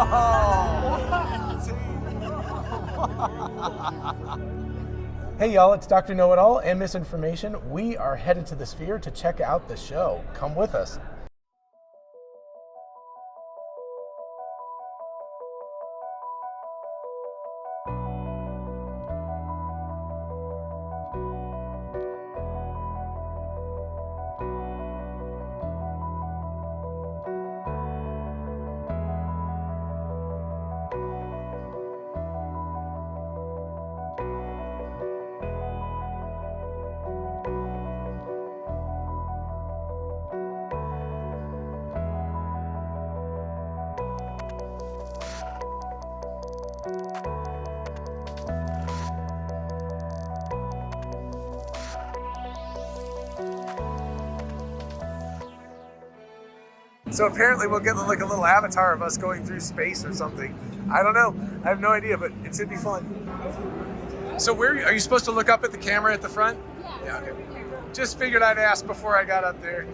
Hey y'all, it's Dr. Know-It-All and Misinformation. We are headed to the Sphere to check out the show. Come with us. So apparently we'll get like a little avatar of us going through space or something. I don't know. I have no idea, but it should be fun. So where are you supposed to look up at the camera at the front? Yeah. Okay. Just figured I'd ask before I got up there.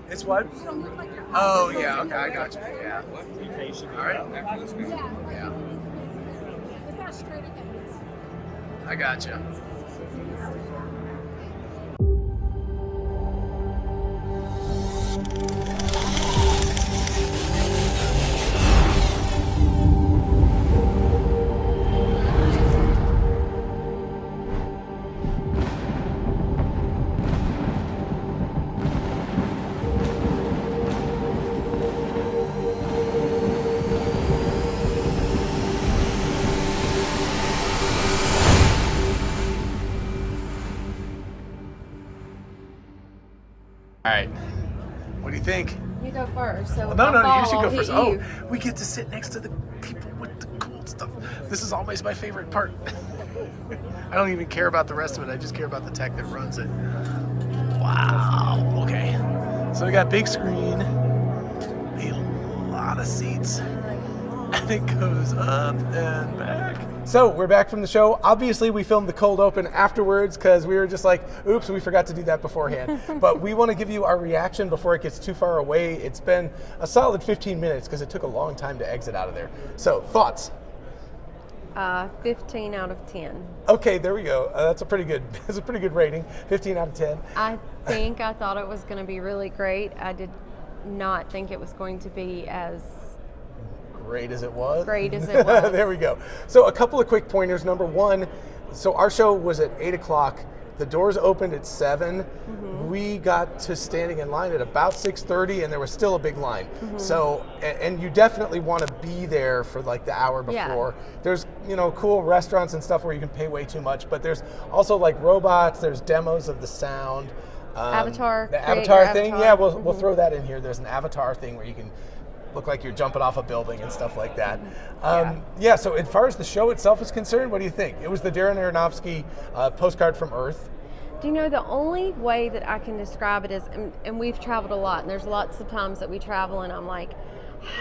It's what? Oh yeah. Okay, I got you. Yeah. All right. Yeah. I got you. All right. What do you think? You go first. So No, you should go first. Oh, we get to sit next to the people with the cool stuff. This is always my favorite part. I don't even care about the rest of it. I just care about the tech that runs it. Wow. Okay. So we got big screen, a lot of seats, and it goes up and back. So we're back from the show. Obviously, we filmed the cold open afterwards because we were just like, oops, we forgot to do that beforehand. But we want to give you our reaction before it gets too far away. It's been a solid 15 minutes because it took a long time to exit out of there. So, thoughts? 15 out of 10. Okay, there we go. That's a pretty good rating. 15 out of 10. I thought it was going to be really great. I did not think it was going to be as great as it was. There we go. So a couple of quick pointers. Number one, so our show was at 8 o'clock. The doors opened at 7. Mm-hmm. We got to standing in line at about 6:30, and there was still a big line. Mm-hmm. So, and you definitely want to be there for like the hour before. Yeah. There's, cool restaurants and stuff where you can pay way too much, but there's also like robots, there's demos of the sound. Avatar. The avatar thing, yeah, we'll throw that in here. There's an avatar thing where you can look like you're jumping off a building and stuff like that. So as far as the show itself is concerned, what do you think? It was the Darren Aronofsky Postcard from Earth. Do you know, the only way that I can describe it is, and we've traveled a lot, and there's lots of times that we travel and I'm like,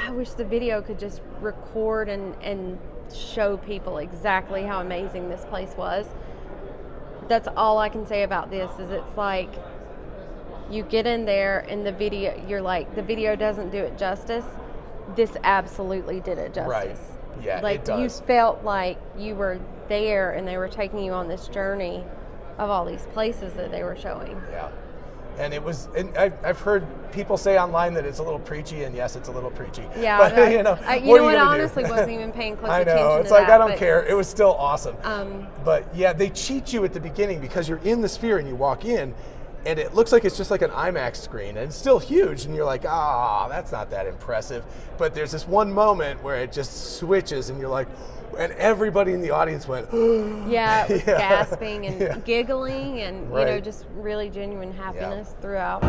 I wish the video could just record and show people exactly how amazing this place was. That's all I can say about this, is it's like, you get in there and the video, you're like, the video doesn't do it justice. This absolutely did it justice. Right. Yeah, like, it does. You felt like you were there and they were taking you on this journey of all these places that they were showing. Yeah. And it was, and I've heard people say online that it's a little preachy, and yes, it's a little preachy. Yeah, but I honestly wasn't even paying close attention to that. I know, it's like, I don't care. It was still awesome. But yeah, they cheat you at the beginning because you're in the Sphere and you walk in, and it looks like it's just like an IMAX screen, and it's still huge, and you're like, that's not that impressive. But there's this one moment where it just switches, and you're like, and everybody in the audience went, yeah, it was gasping and giggling, and right. Just really genuine happiness throughout.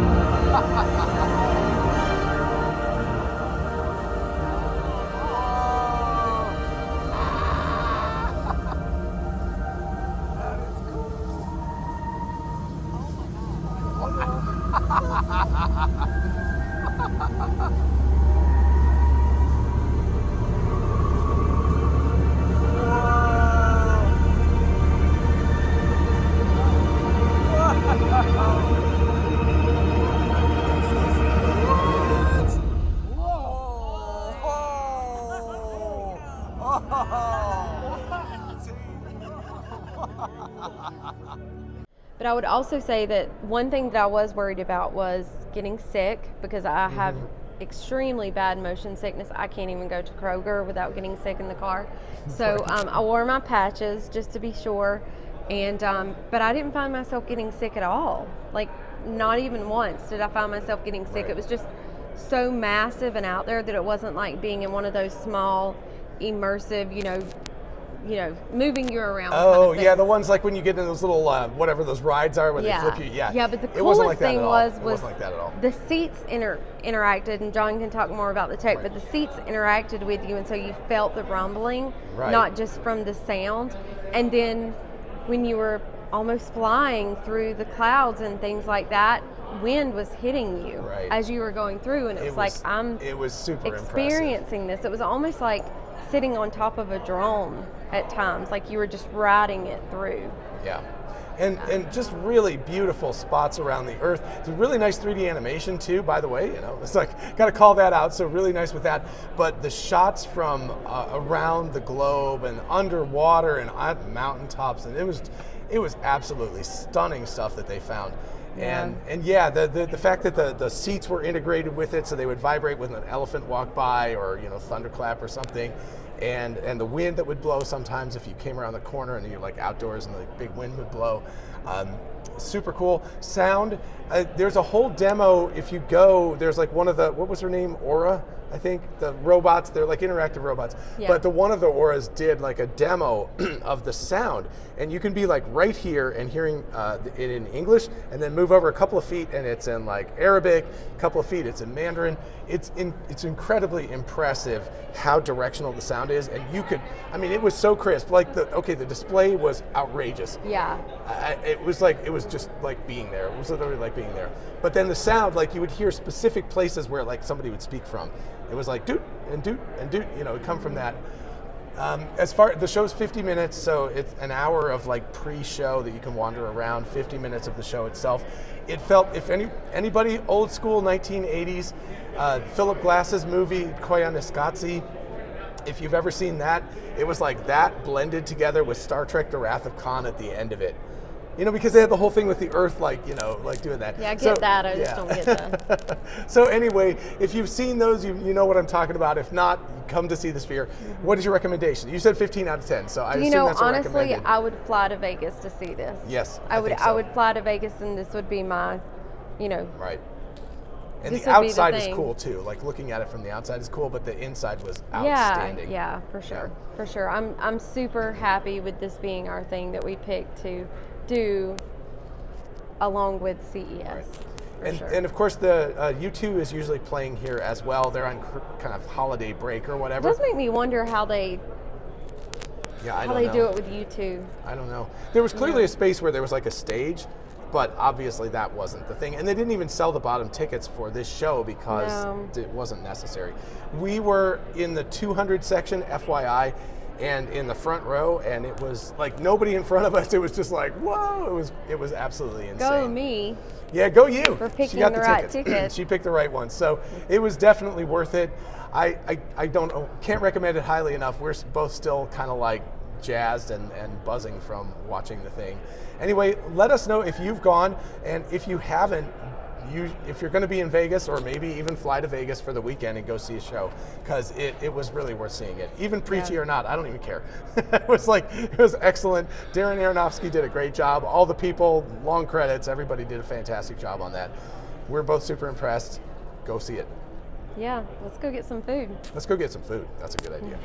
But I would also say that one thing that I was worried about was getting sick, because I have extremely bad motion sickness. I can't even go to Kroger without getting sick in the car. So I wore my patches just to be sure. And but I didn't find myself getting sick at all. Like, not even once did I find myself getting sick. Right. It was just so massive and out there that it wasn't like being in one of those small, immersive, you know, moving you around. Oh, kind of yeah, things. the ones like when you get in those little, whatever those rides are where they flip you. Yeah, Yeah, but the it wasn't coolest like that thing at all. was It wasn't like that at all. the seats interacted, and John can talk more about the tech, Right. but the seats interacted with you, and so you felt the rumbling, Right. not just from the sound. And then when you were almost flying through the clouds and things like that, wind was hitting you Right. as you were going through, and it was like, it was super experiencing this. It was almost like sitting on top of a drone at times, like you were just riding it through. Yeah. And just really beautiful spots around the Earth. It's a really nice 3D animation too, by the way. You know, it's like, got to call that out. So really nice with that. But the shots from around the globe and underwater and on mountaintops, and it was absolutely stunning stuff that they found. Yeah. And yeah, the fact that the seats were integrated with it, so they would vibrate when an elephant walked by, or thunderclap or something. And the wind that would blow sometimes if you came around the corner and you're like outdoors and the big wind would blow. Super cool. Sound, there's a whole demo. If you go, there's like one of the, what was her name? Aura, I think. The robots, they're like interactive robots. Yeah. But one of the Auras did like a demo of the sound. And you can be like right here and hearing it in English, and then move over a couple of feet and it's in like Arabic, a couple of feet it's in Mandarin. It's incredibly impressive how directional the sound is, and it was so crisp. Like the display was outrageous. Yeah. It was just like being there. It was literally like being there. But then the sound, like you would hear specific places where like somebody would speak from. It was like doot and doot and doot, it'd come from that. The show's 50 minutes, so it's an hour of like pre-show that you can wander around, 50 minutes of the show itself. It felt, if anybody old school 1980s, Philip Glass's movie, Koyaanisqatsi, if you've ever seen that, it was like that blended together with Star Trek The Wrath of Khan at the end of it. Because they had the whole thing with the Earth, like doing that. Yeah, I get that. I just don't get that. So anyway, if you've seen those, you know what I'm talking about. If not, come to see the Sphere. What is your recommendation? You said 15 out of 10, so I assume that's a honestly, recommended. I would fly to Vegas to see this. Yes, I would. think so. I would fly to Vegas, and this would be my, Right. And this the would be the outside is thing. cool too. Like looking at it from the outside is cool, but the inside was outstanding. Yeah, for sure, for sure. I'm super happy with this being our thing that we picked to do along with CES. Right. For sure. And of course, the U2 is usually playing here as well. They're on kind of holiday break or whatever. It does make me wonder how they do it with U2. I don't know. There was clearly a space where there was like a stage, but obviously that wasn't the thing. And they didn't even sell the bottom tickets for this show because it wasn't necessary. We were in the 200 section, FYI, and in the front row, and it was like nobody in front of us. It was just like, whoa, it was absolutely insane. Go me. Yeah, go you. For picking she got the the right tickets. ticket. She picked the right one. So it was definitely worth it. I can't recommend it highly enough. We're both still kind of like jazzed and buzzing from watching the thing. Anyway, let us know if you've gone, and if you haven't, if you're going to be in Vegas, or maybe even fly to Vegas for the weekend and go see a show, because it was really worth seeing it. Even preachy or not, I don't even care. It was excellent. Darren Aronofsky did a great job. All the people, long credits, everybody did a fantastic job on that. We're both super impressed. Go see it. Yeah, let's go get some food. Let's go get some food. That's a good idea.